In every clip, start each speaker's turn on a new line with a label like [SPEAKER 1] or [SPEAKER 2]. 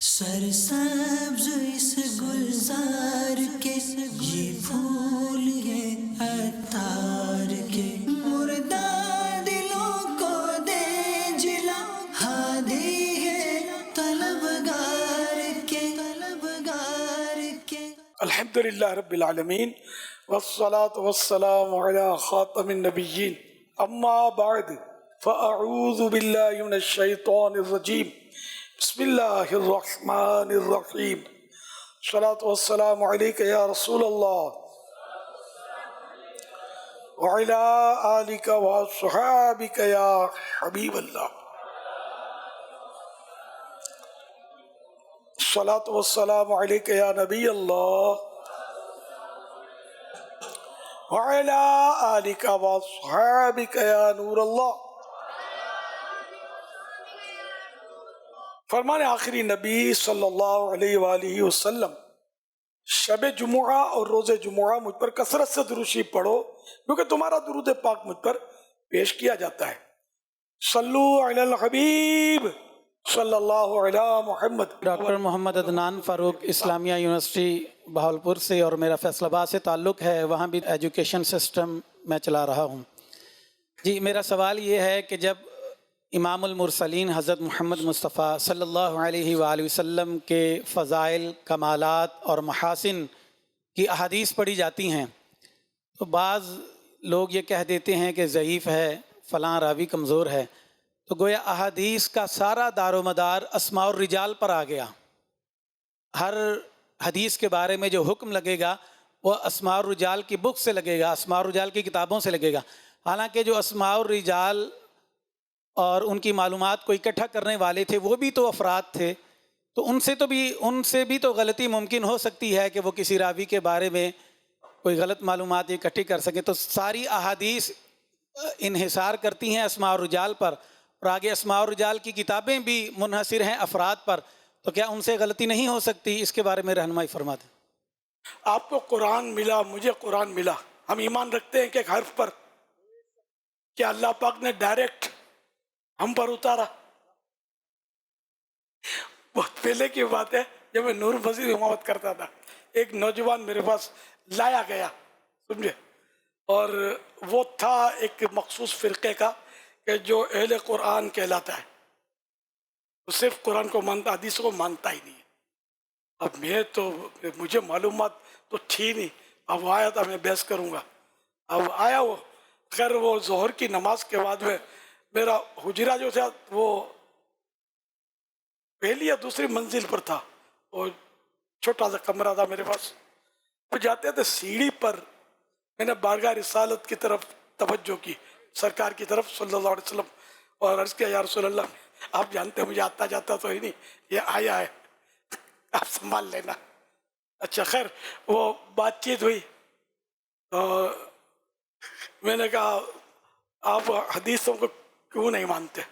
[SPEAKER 1] سرسبز اس گلزار کے یہ پھول یہ عطار کے، مردہ دلوں کو دے جلا، ہادی ہے طلبگار کے
[SPEAKER 2] الحمد للہ رب العالمین والصلاة والسلام علی خاتم النبیین اما بعد فاعوذ باللہ من الشیطان الرجیم بسم اللہ الرحمن الرحیم الصلاة والسلام علیک یا رسول اللہ وعلی آلک وصحابک یا حبیب اللہ الصلاة والسلام علیک یا نبی اللہ وعلی آلک وصحابک یا نور اللہ۔ فرمان آخری نبی صلی اللہ علیہ وآلہ وسلم، شب جمعہ اور روز جمعہ مجھ پر کثرت سے درود شریف پڑھو کیونکہ تمہارا درود پاک مجھ پر پیش کیا جاتا ہے۔ صلو علی الحبیب صلی اللہ علی محمد۔
[SPEAKER 3] ڈاکٹر محمد عدنان فاروق اسلامیہ یونیورسٹی بہاولپور سے اور میرا فیصل آباد سے تعلق ہے، وہاں بھی ایجوکیشن سسٹم میں چلا رہا ہوں۔ جی، میرا سوال یہ ہے کہ جب امام المرسلین حضرت محمد مصطفیٰ صلی اللہ علیہ وآلہ وسلم کے فضائل، کمالات اور محاسن کی احادیث پڑھی جاتی ہیں تو بعض لوگ یہ کہہ دیتے ہیں کہ ضعیف ہے، فلاں راوی کمزور ہے، تو گویا احادیث کا سارا دار و مدار اسماء الرجال پر آ گیا۔ ہر حدیث کے بارے میں جو حکم لگے گا وہ اسماء الرجال کی بک سے لگے گا، اسماء الرجال کی کتابوں سے لگے گا، حالانکہ جو اسماء الرجال اور ان کی معلومات کو اکٹھا کرنے والے تھے وہ بھی تو افراد تھے، تو ان سے بھی تو غلطی ممکن ہو سکتی ہے کہ وہ کسی راوی کے بارے میں کوئی غلط معلومات اکٹھی کر سکیں۔ تو ساری احادیث انحصار کرتی ہیں اسماء الرجال پر، اور آگے اسماء الرجال کی کتابیں بھی منحصر ہیں افراد پر، تو کیا ان سے غلطی نہیں ہو سکتی؟ اس کے بارے میں رہنمائی فرما دیں۔
[SPEAKER 2] آپ کو قرآن ملا، مجھے قرآن ملا، ہم ایمان رکھتے ہیں کہ ایک حرف پر کہ اللہ پاک نے ڈائریکٹ ہم پر اتارا۔ بہت پہلے کی بات ہے، جب میں نور وزیر امامت کرتا تھا، ایک نوجوان میرے پاس لایا گیا، سمجھے، اور وہ تھا ایک مخصوص فرقے کا کہ جو اہل قرآن کہلاتا ہے، وہ صرف قرآن کو مانتا، حدیث کو مانتا ہی نہیں ہے۔ اب مجھے معلومات تو تھی نہیں، اب آیا تھا میں بحث کروں گا، اب آیا وہ، خیر وہ ظہر کی نماز کے بعد میں میرا حجرہ جو تھا وہ پہلی یا دوسری منزل پر تھا، اور چھوٹا سا کمرہ تھا میرے پاس، وہ جاتے تھے سیڑھی پر، میں نے بارگاہ رسالت کی طرف توجہ کی، سرکار کی طرف صلی اللہ علیہ وسلم، اور عرض کیا یا رسول اللہ، آپ جانتے ہیں مجھے آتا جاتا تو ہی نہیں، یہ آیا ہے، آپ سنبھال لینا۔ اچھا خیر وہ بات چیت ہوئی، تو میں نے کہا آپ حدیثوں کو کیوں نہیں مانتے؟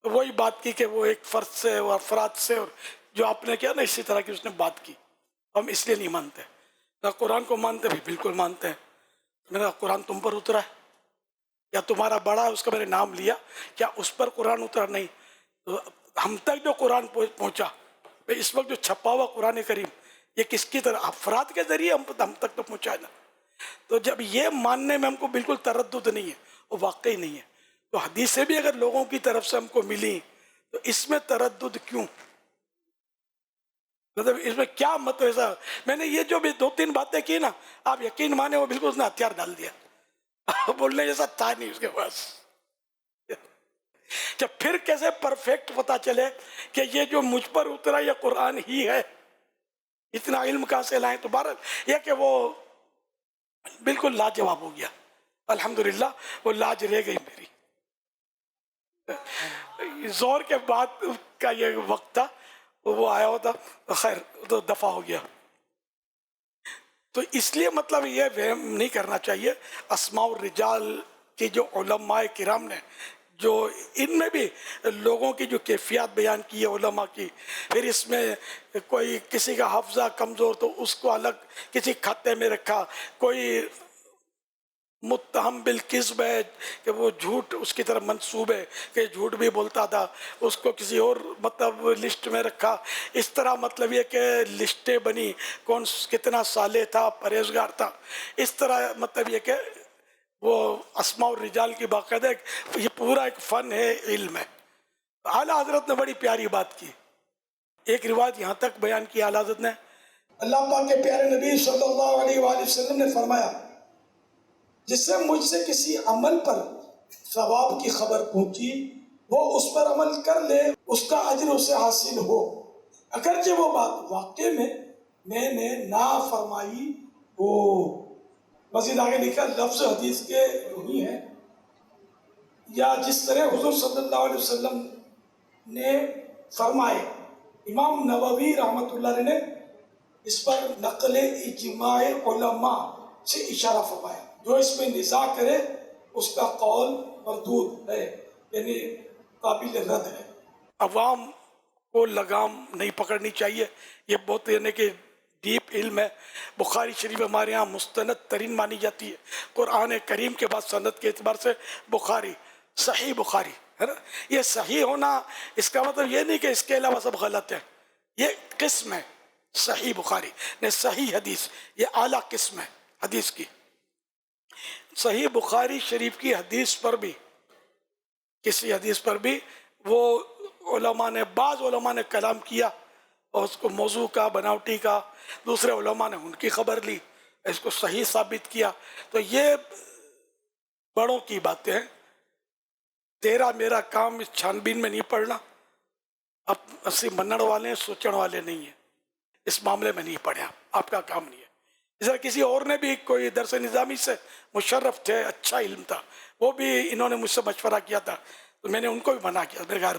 [SPEAKER 2] تو وہی بات کی کہ وہ ایک فرد سے اور افراد سے، اور جو آپ نے کیا نا اسی طرح کی اس نے بات کی، ہم اس لیے نہیں مانتے، نہ قرآن کو مانتے بھی، بالکل مانتے ہیں۔ میں نے کہا قرآن تم پر اترا ہے یا تمہارا بڑا ہے اس کا میں نے نام لیا، کیا اس پر قرآن اترا؟ نہیں۔ تو ہم تک جو قرآن پہنچا، اس وقت جو چھپا ہوا قرآن کریم، یہ کس کی طرح افراد کے ذریعے ہم تک تو پہنچا نا۔ تو جب یہ ماننے میں ہم کو بالکل تردد نہیں ہے، وہ واقعی نہیں ہے، تو حدیثیں بھی اگر لوگوں کی طرف سے ہم کو ملی تو اس میں تردد کیوں؟ مطلب اس میں کیا مطلب ایسا؟ میں نے یہ جو بھی دو تین باتیں کی نا، آپ یقین مانے وہ بالکل اس نے ہتھیار ڈال دیا، بولنے جیسا تھا نہیں اس کے پاس۔ جب پھر کیسے پرفیکٹ پتا چلے کہ یہ جو مجھ پر اترا یہ قرآن ہی ہے، اتنا علم کہاں سے لائیں؟ تو بہرحال یہ کہ وہ بالکل لاجواب ہو گیا، الحمدللہ وہ لاج رہ گئی میری۔ زور کے بعد کا یہ وقت تھا، وہ آیا ہوتا تو خیر تو دفع ہو گیا۔ تو اس لیے مطلب یہ وہم نہیں کرنا چاہیے، اسماء الرجال کی جو علماء کرام نے، جو ان میں بھی لوگوں کی جو کیفیات بیان کی ہے علماء کی، پھر اس میں کوئی کسی کا حفظہ کمزور تو اس کو الگ کسی کھاتے میں رکھا، کوئی متہم بالکذب ہے کہ وہ جھوٹ اس کی طرف منسوب ہے کہ جھوٹ بھی بولتا تھا، اس کو کسی اور مطلب لسٹ میں رکھا. اس طرح مطلب یہ کہ لسٹیں بنی، کون کتنا صالح تھا، پرہیزگار تھا. اس طرح مطلب یہ کہ وہ اسماء الرجال کی باقاعدہ یہ پورا ایک فن ہے، علم ہے. اعلیٰ حضرت نے بڑی پیاری بات کی. ایک روایت یہاں تک بیان کی اعلیٰ حضرت نے، اللہ پاک کے پیارے نبی صلی اللہ علیہ وآلہ وسلم نے فرمایا، جس سے مجھ سے کسی عمل پر ثواب کی خبر پہنچی وہ اس پر عمل کر لے، اس کا اجر اسے حاصل ہو، اگرچہ وہ بات واقع میں نے نافرمائی ہو. مزید آگے لکھا لفظ حدیث کے نہیں ہے، یا جس طرح حضور صلی اللہ علیہ وسلم نے فرمائے. امام نووی رحمۃ اللہ علیہ نے اس پر نقل اجماع علماء سے اشارہ فرمایا، جو اس میں نزاع کرے اس کا قول مردود ہے، یعنی قابل رد ہے. عوام کو لگام نہیں پکڑنی چاہیے، یہ بہت یعنی کہ ڈیپ علم ہے. بخاری شریف ہمارے ہاں مستند ترین مانی جاتی ہے. قرآن کریم کے بعد سند کے اعتبار سے بخاری، صحیح بخاری ہے نا. یہ صحیح ہونا اس کا مطلب یہ نہیں کہ اس کے علاوہ سب غلط ہے، یہ قسم ہے. صحیح بخاری نے صحیح حدیث، یہ اعلیٰ قسم ہے حدیث کی. صحیح بخاری شریف کی حدیث پر بھی، کسی حدیث پر بھی وہ علماء نے، بعض علماء نے کلام کیا اور اس کو موضوع کا، بناوٹی کا، دوسرے علماء نے ان کی خبر لی، اس کو صحیح ثابت کیا. تو یہ بڑوں کی باتیں ہیں. تیرا میرا کام اس چھان بین میں نہیں پڑنا. اب اسی منن والے ہیں، سوچن والے نہیں ہیں، اس معاملے میں نہیں پڑھے. آپ کا کام نہیں ہے. اس طرح کسی اور نے بھی کوئی درس نظامی سے مشرف تھے، اچھا علم تھا، وہ بھی انہوں نے مجھ سے مشورہ کیا تھا تو میں نے ان کو بھی منع کیا. میرے گھر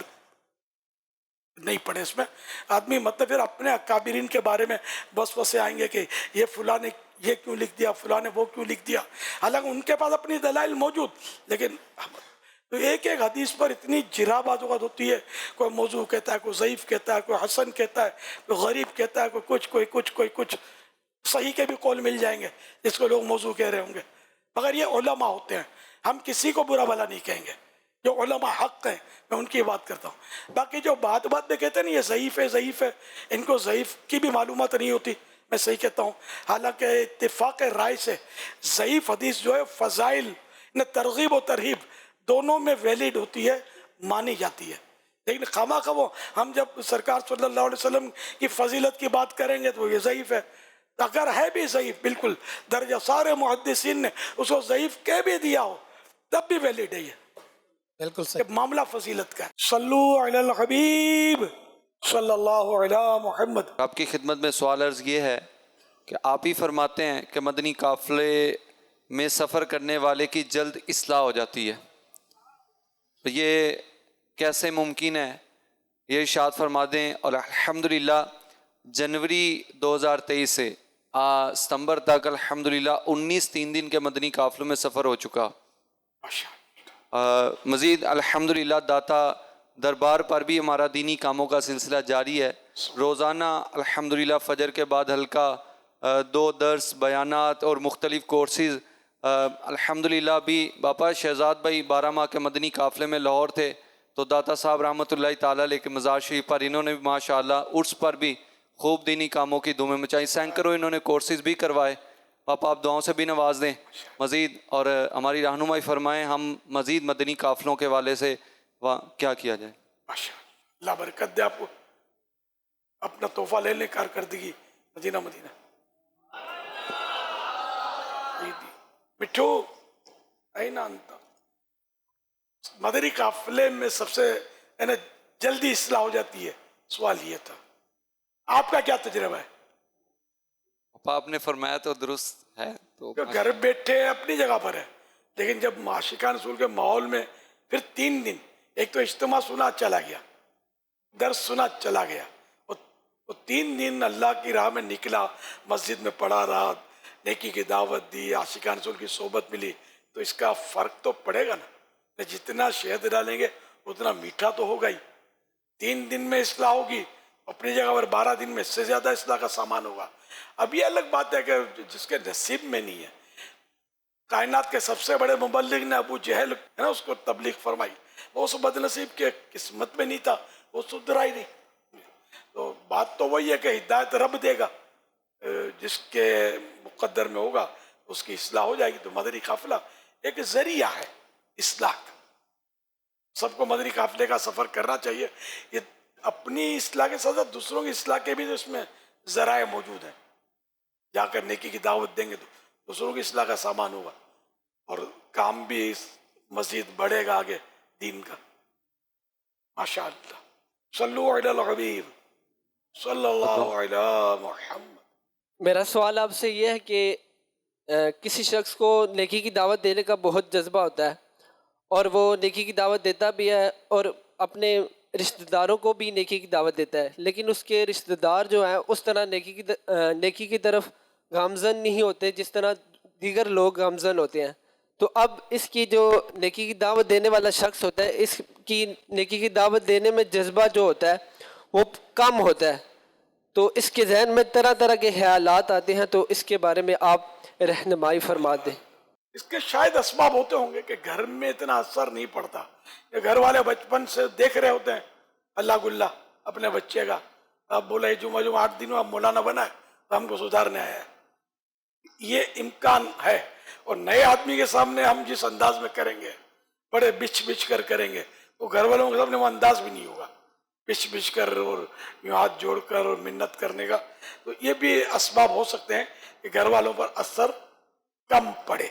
[SPEAKER 2] نہیں پڑھے اس میں. آدمی مطلب پھر اپنے اکابرین کے بارے میں بس وسے آئیں گے کہ یہ فلاں نے یہ کیوں لکھ دیا، فلاں نے وہ کیوں لکھ دیا، حالانکہ ان کے پاس اپنی دلائل موجود. لیکن تو ایک ایک حدیث پر اتنی جرا بعض اوقات ہوتی ہے. کوئی موضوع کہتا ہے، کوئی ضعیف کہتا ہے، کوئی حسن کہتا ہے، کوئی غریب کہتا ہے، کوئی کچھ صحیح کے بھی قول مل جائیں گے جس کو لوگ موضوع کہہ رہے ہوں گے. مگر یہ علماء ہوتے ہیں، ہم کسی کو برا بھلا نہیں کہیں گے. جو علماء حق ہیں میں ان کی بات کرتا ہوں. باقی جو بات میں کہتے ہیں نا یہ ضعیف ہے، ان کو ضعیف کی بھی معلومات نہیں ہوتی. میں صحیح کہتا ہوں. حالانکہ اتفاق رائے سے ضعیف حدیث جو ہے فضائل نے ترغیب و ترہیب دونوں میں ویلڈ ہوتی ہے، مانی جاتی ہے. لیکن خواہ وہ ہم جب سرکار صلی اللہ علیہ وسلم کی فضیلت کی بات کریں گے تو یہ ضعیف ہے. اگر ہے بھی ضعیف، بالکل درجہ سارے محدثین نے اس کو ضعیف کہہ بھی دیا ہو تب بھی ویلڈ ہے. یہ
[SPEAKER 3] بالکل صحیح.
[SPEAKER 2] معاملہ فضیلت کا ہے. صلو علی الحبیب صلی اللہ علی محمد.
[SPEAKER 4] آپ کی خدمت میں سوال عرض یہ ہے کہ آپ ہی فرماتے ہیں کہ مدنی قافلے میں سفر کرنے والے کی جلد اصلاح ہو جاتی ہے، تو یہ کیسے ممکن ہے؟ یہ ارشاد فرما دیں. اور الحمدللہ جنوری 2023 سے ستمبر تک الحمدللہ 19 3 دن کے مدنی قافلوں میں سفر ہو چکا. مزید الحمدللہ داتا دربار پر بھی ہمارا دینی کاموں کا سلسلہ جاری ہے. روزانہ الحمدللہ فجر کے بعد ہلکا 2 درس، بیانات اور مختلف کورسز. الحمدللہ بھی باپا شہزاد بھائی 12 ماہ کے مدنی قافلے میں لاہور تھے تو داتا صاحب رحمۃ اللہ تعالیٰ علیہ کے مزار شریف پر انہوں نے بھی ماشاءاللہ عرس پر بھی خوب دینی کاموں کی دھومیں مچائی. سینکڑوں انہوں نے کورسز بھی کروائے. آپ دعاؤں سے بھی نواز دیں مزید، اور ہماری رہنمائی فرمائیں ہم مزید مدنی قافلوں کے والے سے کیا کیا جائے.
[SPEAKER 2] اللہ برکت دے آپ کو. اپنا تحفہ لے لیں کارکردگی مدینہ. مٹھو اینا انتا مدنی قافلے میں سب سے جلدی اصلاح ہو جاتی ہے. سوال یہ تھا آپ کا کیا تجربہ ہے؟
[SPEAKER 4] آپ نے فرمایا تو درست ہے. تو
[SPEAKER 2] گھر بیٹھے اپنی جگہ پر ہے، لیکن جب عاشقان رسول کے ماحول میں پھر 3 دن، ایک تو اجتماع سنا چلا گیا، درس سنا چلا گیا، اور 3 دن اللہ کی راہ میں نکلا، مسجد میں پڑھا رہا، نیکی کی دعوت دی، عاشقان رسول کی صحبت ملی، تو اس کا فرق تو پڑے گا نا. جتنا شہد ڈالیں گے اتنا میٹھا تو ہوگا ہی. 3 دن میں اصلاح ہوگی، اپنی جگہ پر 12 دن میں اس سے زیادہ اصلاح کا سامان ہوگا. اب یہ الگ بات ہے کہ جس کے نصیب میں نہیں ہے. کائنات کے سب سے بڑے مبلغ نے ابو جہل ہے نا اس کو تبلیغ فرمائی، وہ اس بد نصیب کے قسمت میں نہیں تھا، وہ سدھرا ہی نہیں۔ تو بات تو وہی ہے کہ ہدایت رب دے گا، جس کے مقدر میں ہوگا اس کی اصلاح ہو جائے گی۔ تو مدنی قافلہ ایک ذریعہ ہے اصلاح کا، سب کو مدنی قافلے کا سفر کرنا چاہیے۔ یہ اپنی اصلاح کے ساتھ ساتھ دوسروں کی اصلاح کے بھی اس میں ذرائع موجود ہیں، جا کر نیکی کی دعوت دیں گے تو دوسروں کی اصلاح کا سامان ہوگا اور کام بھی مزید بڑھے گا آگے دین کا۔ ماشاء اللہ، صلو علی الحبیب صلی اللہ علی محمد۔
[SPEAKER 5] میرا سوال آپ سے یہ ہے کہ کسی شخص کو نیکی کی دعوت دینے کا بہت جذبہ ہوتا ہے اور وہ نیکی کی دعوت دیتا بھی ہے اور اپنے رشتہ داروں کو بھی نیکی کی دعوت دیتا ہے، لیکن اس کے رشتہ دار جو ہیں اس طرح نیکی کی طرف گامزن نہیں ہوتے جس طرح دیگر لوگ گامزن ہوتے ہیں۔ تو اب اس کی جو نیکی کی دعوت دینے والا شخص ہوتا ہے، اس کی نیکی کی دعوت دینے میں جذبہ جو ہوتا ہے وہ کم ہوتا ہے، تو اس کے ذہن میں طرح طرح کے خیالات آتے ہیں، تو اس کے بارے میں آپ رہنمائی فرما دیں۔
[SPEAKER 2] اس کے شاید اسباب ہوتے ہوں گے کہ گھر میں اتنا اثر نہیں پڑتا، کہ گھر والے بچپن سے دیکھ رہے ہوتے ہیں اللہ گلہ اپنے بچے کا، اب بولا یہ جمعہ 8 دنوں اب مولانا بنا ہے تو ہم کو سدھارنے آیا ہے، یہ امکان ہے۔ اور نئے آدمی کے سامنے ہم جس انداز میں کریں گے، بڑے بچ کر کریں گے، تو گھر والوں کے سامنے وہ انداز بھی نہیں ہوگا، بچ کر اور یوں ہاتھ جوڑ کر اور منت کرنے کا۔ تو یہ بھی اسباب ہو سکتے ہیں کہ گھر والوں پر اثر کم پڑے۔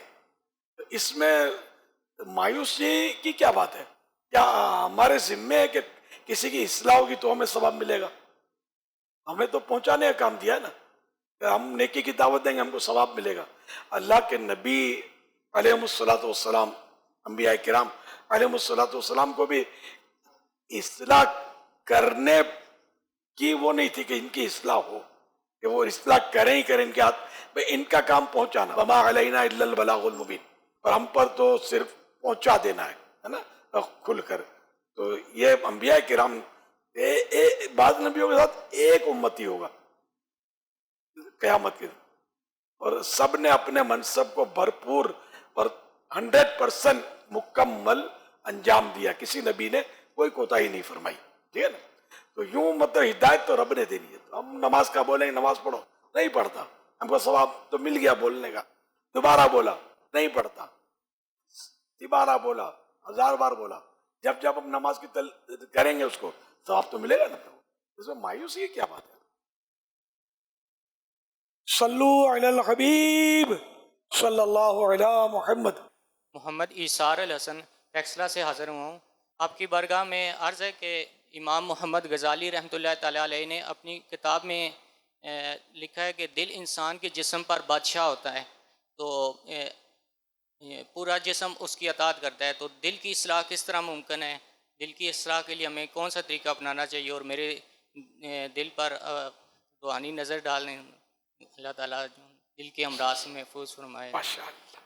[SPEAKER 2] تو اس میں مایوسی کی کیا بات ہے؟ کیا ہمارے ذمے ہے کہ کسی کی اصلاح ہوگی تو ہمیں ثواب ملے گا؟ ہمیں تو پہنچانے کا کام دیا ہے نا، کہ ہم نیکی کی دعوت دیں گے ہم کو ثواب ملے گا۔ اللہ کے نبی علیہ الصلوۃ والسلام، انبیاء کرام علیہ الصلوۃ والسلام کو بھی اصلاح کرنے کی وہ نہیں تھی کہ ان کی اصلاح ہو، کہ وہ اصلاح کریں ہی کریں، ان کے ہاتھ میں ان کا کام پہنچانا، وما علینا الا البلاغ المبین، اور ہم پر تو صرف پہنچا دینا ہے نا کھل کر۔ تو یہ انبیاء کرام بعض نبیوں کے ساتھ ایک امتی ہوگا قیامت کے دن، اور سب نے اپنے منصب کو بھرپور اور 100% مکمل انجام دیا، کسی نبی نے کوئی کوتاہی نہیں فرمائی، ٹھیک ہے نا۔ تو یوں مطلب ہدایت تو رب نے دینی ہے، تو ہم نماز کا بولیں گے نماز پڑھو، نہیں پڑھتا، ہم کو ثواب تو مل گیا بولنے کا، دوبارہ بولا نہیں پڑھتا، دوبارہ بولا، 1000 بار بولا، جب ہم نماز کی کریں گے اس کو ثواب تو ملے گا نا۔ اس میں مایوسی کیا بات ہے؟ صلو علی الحبیب صلی اللہ علی محمد۔
[SPEAKER 6] محمد ایثار الحسن ٹیکسلا سے حاضر ہوا ہوں۔ آپ کی بارگاہ میں عرض ہے کہ امام محمد غزالی رحمۃ اللہ تعالیٰ علیہ نے اپنی کتاب میں لکھا ہے کہ دل انسان کے جسم پر بادشاہ ہوتا ہے، تو پورا جسم اس کی اطاعت کرتا ہے، تو دل کی اصلاح کس طرح ممکن ہے؟ دل کی اصلاح کے لیے ہمیں کون سا طریقہ اپنانا چاہیے؟ اور میرے دل پر روحانی نظر ڈالنے، اللہ تعالیٰ دل کے امراض سے محفوظ فرمائے۔
[SPEAKER 2] ماشاء اللہ،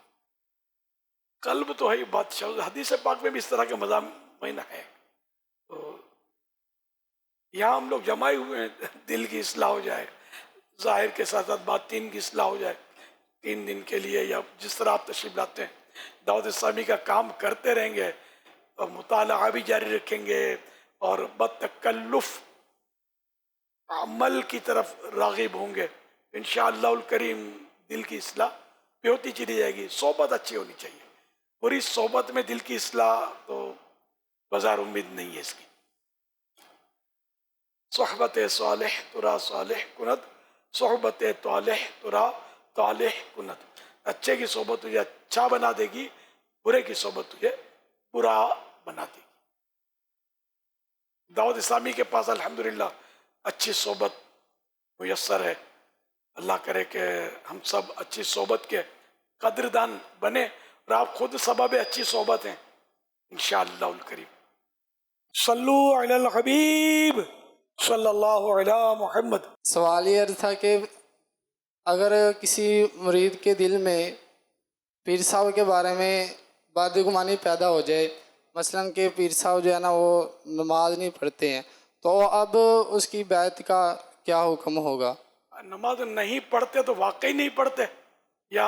[SPEAKER 2] قلب تو ہے بادشاہ، حدیث پاک میں بھی اس طرح کے مضامین ہیں۔ تو یہاں ہم لوگ جمع ہوئے ہیں، دل کی اصلاح ہو جائے، ظاہر کے ساتھ ساتھ باطن کی اصلاح ہو جائے، 3 دن کے لیے یا جس طرح آپ تشریف لاتے ہیں دعوت اسلامی کا کام کرتے رہیں گے اور مطالعہ بھی جاری رکھیں گے اور بتکلف عمل کی طرف راغب ہوں گے، انشاءاللہ الکریم دل کی اصلاح بھی ہوتی چلی جائے گی۔ صحبت اچھی ہونی چاہیے، پوری صحبت میں دل کی اصلاح تو بازار امید نہیں ہے اس کی۔ صحبت صالح ترا صالح کند، صحبت طالح ترا طالح کند۔ اچھے کی صحبت تجھے اچھا بنا دے گی، برے کی صحبت تجھے برا بنا دے گی۔ دعوت اسلامی کے پاس الحمدللہ اچھی صحبت میسر ہے، اللہ کرے کہ ہم سب اچھی صحبت کے قدردان بنے، اور آپ خود سبب اچھی صحبت ہیں انشاءاللہ الکریم۔ صلو علی الحبیب صلی اللہ علی محمد۔
[SPEAKER 7] سوال یہ تھا کہ اگر کسی مرید کے دل میں پیر صاحب کے بارے میں بدگمانی پیدا ہو جائے، مثلاً کہ پیر صاحب جو ہے نا وہ نماز نہیں پڑھتے ہیں، تو اب اس کی بیعت کا کیا حکم ہوگا؟
[SPEAKER 2] نماز نہیں پڑھتے تو واقعی نہیں پڑھتے، یا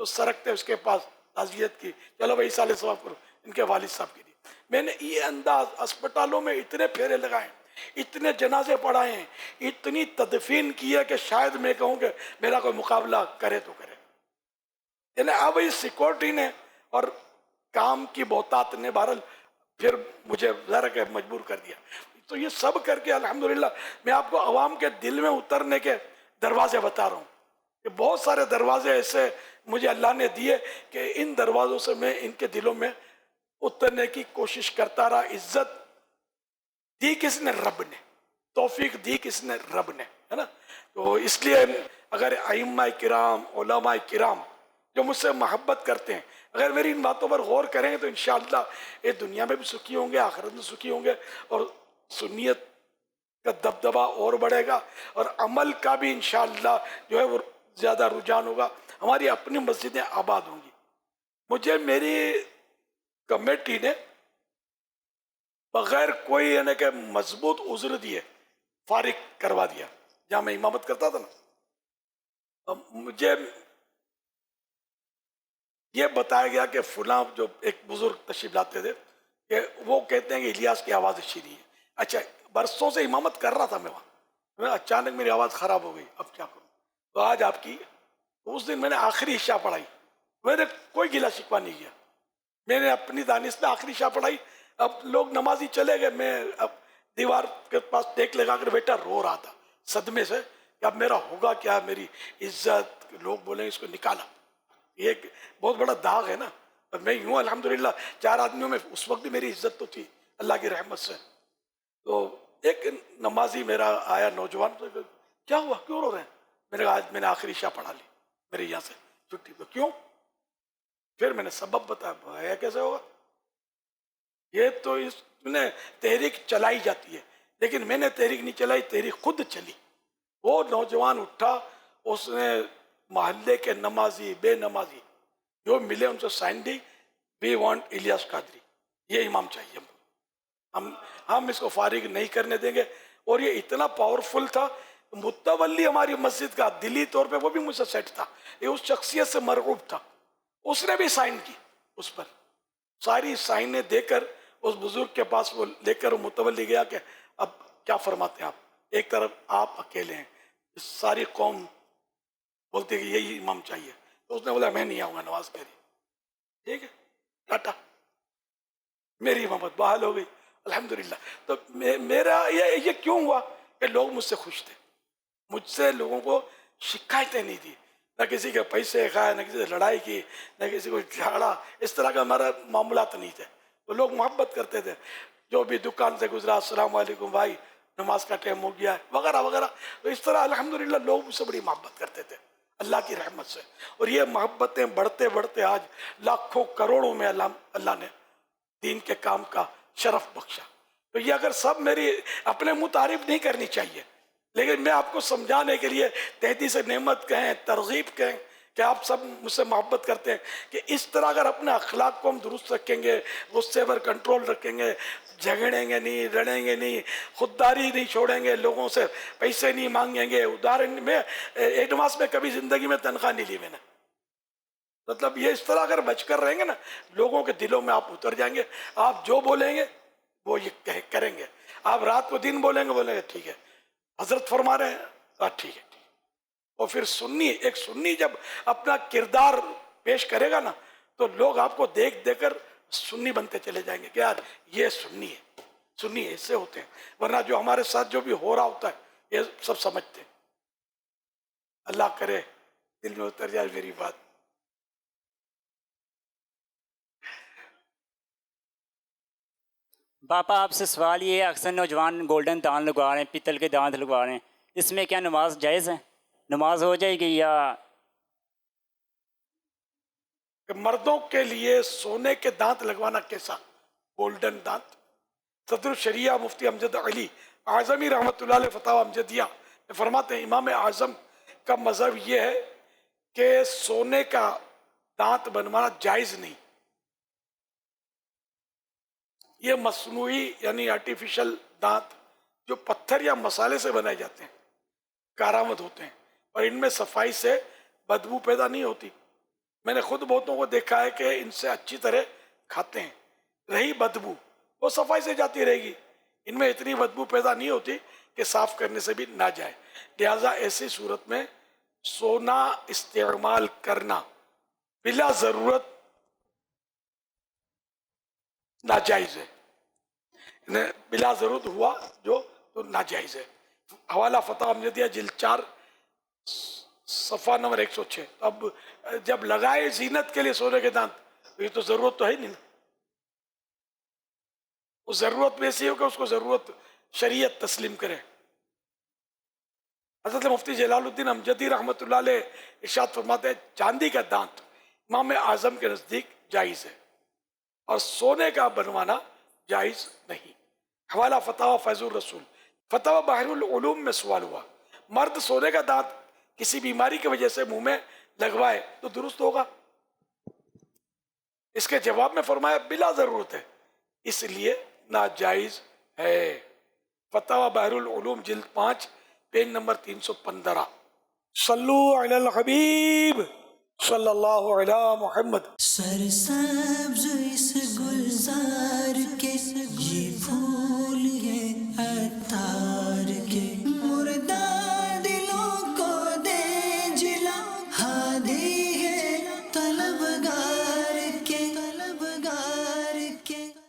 [SPEAKER 2] تو سرکتے اس کے پاس تعزیت کی، چلو بھائی سال ثواب کرو ان کے والد صاحب کے لیے. میں نے یہ انداز اسپتالوں میں اتنے پھیرے لگائے، اتنے جنازے پڑھائے ہیں، اتنی تدفین کی ہے کہ شاید میں کہوں کہ میرا کوئی مقابلہ کرے تو کرے. یعنی اب اس سیکورٹی نے اور کام کی بہتات نے بہرحال پھر مجھے ذرا کہ مجبور کر دیا. تو یہ سب کر کے الحمدللہ میں آپ کو عوام کے دل میں اترنے کے دروازے بتا رہا ہوں کہ بہت سارے دروازے ایسے مجھے اللہ نے دیے کہ ان دروازوں سے میں ان کے دلوں میں اترنے کی کوشش کرتا رہا. عزت دی کس نے؟ رب نے. توفیق دی کس نے؟ رب نے، ہے نا. تو اس لیے اگر ائمہ کرام، علماء کرام جو مجھ سے محبت کرتے ہیں اگر میری ان باتوں پر غور کریں تو انشاءاللہ یہ دنیا میں بھی سکھی ہوں گے، آخرت میں سکھی ہوں گے، اور سنیت کا دبدبہ اور بڑھے گا، اور عمل کا بھی انشاءاللہ جو ہے وہ زیادہ رجحان ہوگا. ہماری اپنی مسجدیں آباد ہوں گی. مجھے میری کمیٹی نے بغیر کوئی یعنی کہ مضبوط عذر دیے فارغ کروا دیا. جہاں میں امامت کرتا تھا نا، مجھے یہ بتایا گیا کہ فلاں جو ایک بزرگ تشریف لاتے تھے کہ وہ کہتے ہیں کہ الیاس کی آواز شیریں ہے. اچھا، برسوں سے امامت کر رہا تھا میں وہاں، اچانک میری آواز خراب ہو گئی، اب کیا کروں؟ تو آج آپ کی، اس دن میں نے آخری عشاء پڑھائی، میں نے کوئی گلا شکوہ نہیں کیا، میں نے اپنی دانش میں آخری عشاء پڑھائی. اب لوگ نمازی چلے گئے، میں اب دیوار کے پاس ٹیک لگا کر بیٹا رو رہا تھا صدمے سے کہ اب میرا ہوگا کیا، میری عزت، لوگ بولیں اس کو نکالا. یہ ایک بہت بڑا داغ ہے نا. میں یوں الحمدللہ 4 آدمیوں میں اس وقت بھی میری عزت تو تھی اللہ کی رحمت سے. تو ایک نمازی میرا آیا نوجوان، تو کیا ہوا، کیوں رو رہے ہیں؟ میں نے کہا آج میں نے آخری عشاء پڑھا لی، میرے یہاں سے چھٹی. تو کیوں؟ پھر میں نے سبب بتایا. کیسے ہوگا؟ یہ تو اس نے تحریک چلائی جاتی ہے، لیکن میں نے تحریک نہیں چلائی، تحریک خود چلی. وہ نوجوان اٹھا، اس نے محلے کے نمازی بے نمازی جو ملے ان سے سائن دی، وی وانٹ الیاس قادری، یہ امام چاہیے ہم اس کو فارغ نہیں کرنے دیں گے. اور یہ اتنا پاورفل تھا، متولی ہماری مسجد کا دلی طور پہ وہ بھی مجھ سے سیٹ تھا، یہ اس شخصیت سے مرغوب تھا، اس نے بھی سائن کی اس پر. ساری سائنیں دے کر اس بزرگ کے پاس وہ لے کر متولی گیا کہ اب کیا فرماتے ہیں آپ؟ ایک طرف آپ اکیلے ہیں، ساری قوم بولتے کہ یہی امام چاہیے. تو اس نے بولا میں نہیں آؤں گا نماز کے لیے. ٹھیک ہے، ٹاٹا، میری امامت بحال ہو گئی الحمدللہ. تو میرا یہ کیوں ہوا کہ لوگ مجھ سے خوش تھے، مجھ سے لوگوں کو شکایتیں نہیں دی، نہ کسی کے پیسے کھائے، نہ کسی سے لڑائی کی، نہ کسی کو جھاڑا، اس طرح کا ہمارا معاملات نہیں تھے. تو لوگ محبت کرتے تھے، جو بھی دکان سے گزرا السلام علیکم بھائی، نماز کا ٹائم ہو گیا ہے وغیرہ وغیرہ. تو اس طرح الحمدللہ لوگ مجھ سے بڑی محبت کرتے تھے اللہ کی رحمت سے. اور یہ محبتیں بڑھتے بڑھتے آج لاکھوں کروڑوں میں اللہ نے دین کے کام کا شرف بخشا. تو یہ اگر سب میری اپنے منہ تعریف نہیں کرنی چاہیے، لیکن میں آپ کو سمجھانے کے لیے تحدیث نعمت کہیں، ترغیب کہیں کہ آپ سب مجھ سے محبت کرتے ہیں کہ اس طرح اگر اپنے اخلاق کو ہم درست رکھیں گے، غصے پر کنٹرول رکھیں گے، جھگڑیں گے نہیں، لڑیں گے نہیں، خودداری نہیں چھوڑیں گے، لوگوں سے پیسے نہیں مانگیں گے. ادھارن میں ایڈوانس میں کبھی زندگی میں تنخواہ نہیں لی میں نے. مطلب یہ اس طرح اگر بچ کر رہیں گے نا، لوگوں کے دلوں میں آپ اتر جائیں گے. آپ جو بولیں گے وہ یہ کریں گے. آپ رات کو دن بولیں گے ٹھیک ہے حضرت فرما رہے ہیں، ٹھیک ہے. اور پھر ایک سنی جب اپنا کردار پیش کرے گا نا، تو لوگ آپ کو دیکھ کر سنی بنتے چلے جائیں گے کہ یار یہ سنی ہے، سنی ایسے ہوتے ہیں. ورنہ جو ہمارے ساتھ جو بھی ہو رہا ہوتا ہے یہ سب سمجھتے ہیں. اللہ کرے دل میں اتر جائے میری بات.
[SPEAKER 8] باپا آپ سے سوال یہ ہے، اکثر نوجوان گولڈن دان لگوا رہے ہیں، پیتل کے دانت لگوا رہے ہیں، اس میں کیا نماز جائز ہے؟ نماز ہو جائے گی یا؟
[SPEAKER 2] کہ مردوں کے لیے سونے کے دانت لگوانا کیسا؟ گولڈن دانت. صدر الشریعہ مفتی امجد علی اعظمی رحمۃ اللہ علیہ فتاوی امجدیہ میں فرماتے ہیں امام اعظم کا مذہب یہ ہے کہ سونے کا دانت بنوانا جائز نہیں. یہ مصنوعی یعنی آرٹیفیشل دانت جو پتھر یا مسالے سے بنائے جاتے ہیں کارآمد ہوتے ہیں، اور ان میں صفائی سے بدبو پیدا نہیں ہوتی. میں نے خود بہتوں کو دیکھا ہے کہ ان سے اچھی طرح کھاتے ہیں. رہی بدبو وہ صفائی سے جاتی رہے گی, ان میں اتنی بدبو پیدا نہیں ہوتی کہ صاف کرنے سے بھی نہ جائے. لہذا ایسی صورت میں سونا استعمال کرنا بلا ضرورت ناجائز ہے. بلا ضرورت ہوا جو تو ناجائز ہے. حوالہ فتح ہم نے دیا جلد 4 صفحہ نمبر 106. اب جب لگائے زینت کے لیے سونے کے دانت, یہ تو ضرورت تو ہے نہیں. وہ ضرورت میں ایسی ہو کہ اس کو ضرورت شریعت تسلیم کرے. حضرت مفتی جلال الدین امجدی رحمۃ اللہ علیہ ارشاد فرماتے ہیں چاندی کا دانت امام اعظم کے نزدیک جائز ہے اور سونے کا بنوانا جائز نہیں. حوالہ فتاوی فیض الرسول. فتاوی بحر العلوم میں سوال ہوا, مرد سونے کا دانت کسی بیماری کی وجہ سے منہ میں لگوائے تو درست ہوگا؟ اس کے جواب میں فرمایا بلا ضرورت ہے, اس لیے ناجائز ہے. فتاوی بحر العلوم جلد 5 پیج نمبر 315. صلو علی الحبیب صلی اللہ علی محمد.
[SPEAKER 1] سرسبز اس گلزار کے یہ